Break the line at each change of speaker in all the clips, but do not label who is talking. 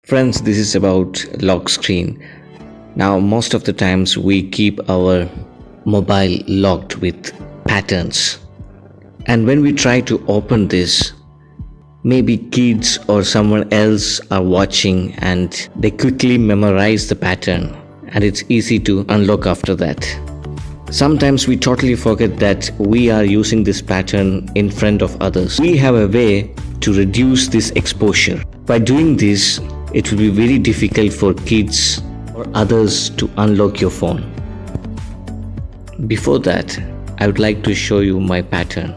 Friends, this is about lock screen. Now, most of the times we keep our mobile locked with patterns. And when we try to open this, maybe kids or someone else are watching and they quickly memorize the pattern and it's easy to unlock after that. Sometimes we totally forget that we are using this pattern in front of others. We have a way to reduce this exposure. By doing this, it will be very difficult for kids or others to unlock your phone. Before that, I would like to show you my pattern.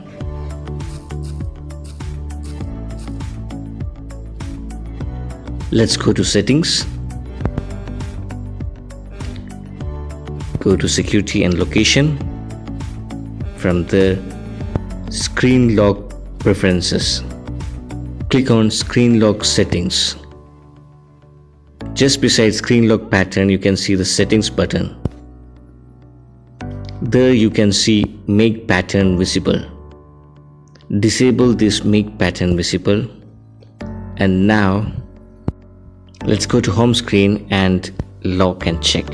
Let's go to settings, go to security and location. From there, screen lock preferences. Click on screen lock settings. Just beside screen lock pattern, you can see the settings button. There you can see make pattern visible. Disable this make pattern visible. And now let's go to home screen and lock and check.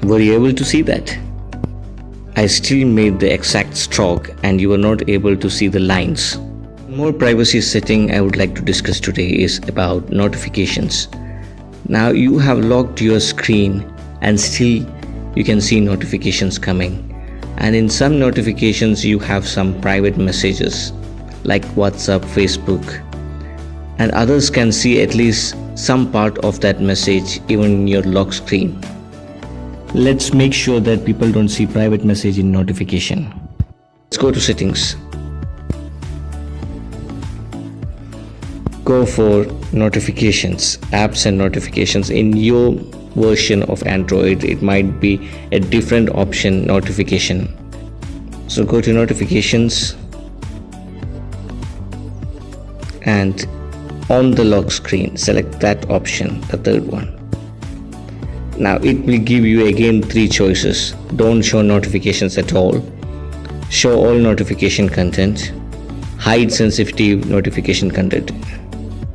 Were you able to see that? I still made the exact stroke and you were not able to see the lines. More privacy setting I would like to discuss today is about notifications. Now you have locked your screen and still you can see notifications coming. And in some notifications you have some private messages like WhatsApp, Facebook, and others can see at least some part of that message even in your lock screen. Let's make sure that people don't see private message in notification. Let's go to settings. Go for notifications, apps and notifications. In your version of Android, it might be a different option, notification. So go to notifications and on the lock screen, select that option, the third one. Now it will give you again three choices. Don't show notifications at all, show all notification content, hide sensitive notification content.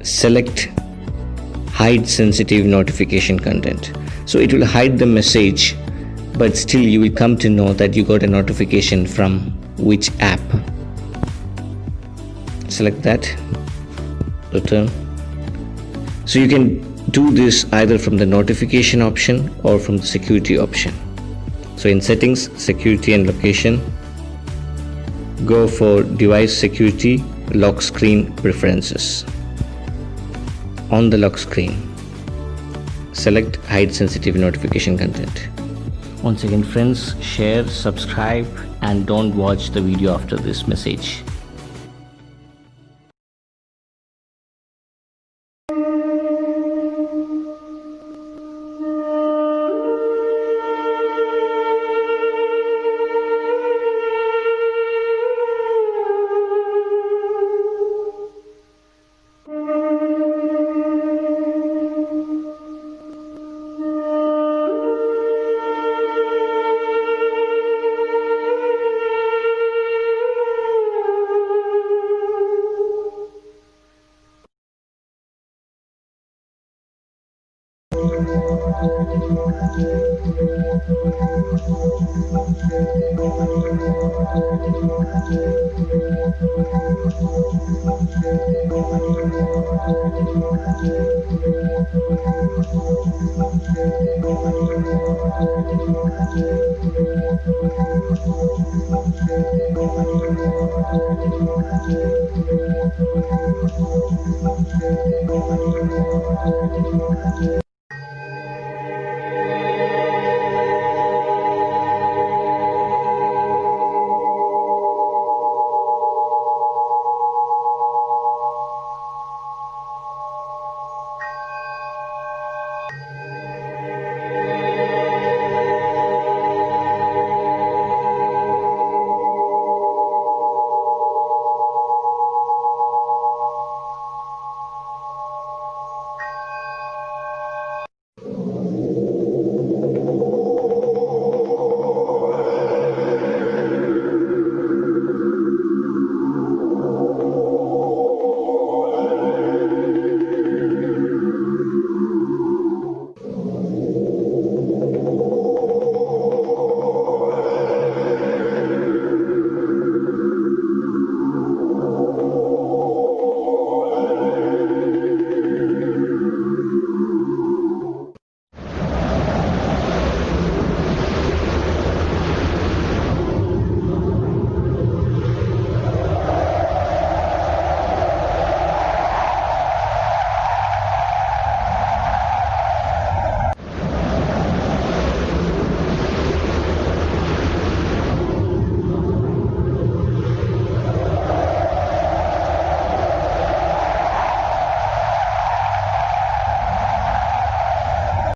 Select hide sensitive notification content. So it will hide the message, but still you will come to know that you got a notification from which app. Select that, return. So you can do this either from the notification option or from the security option. So in settings, security and location, go for device security, lock screen preferences. On the lock screen, select hide sensitive notification content. Once again friends, share, subscribe and don't watch the video after this message.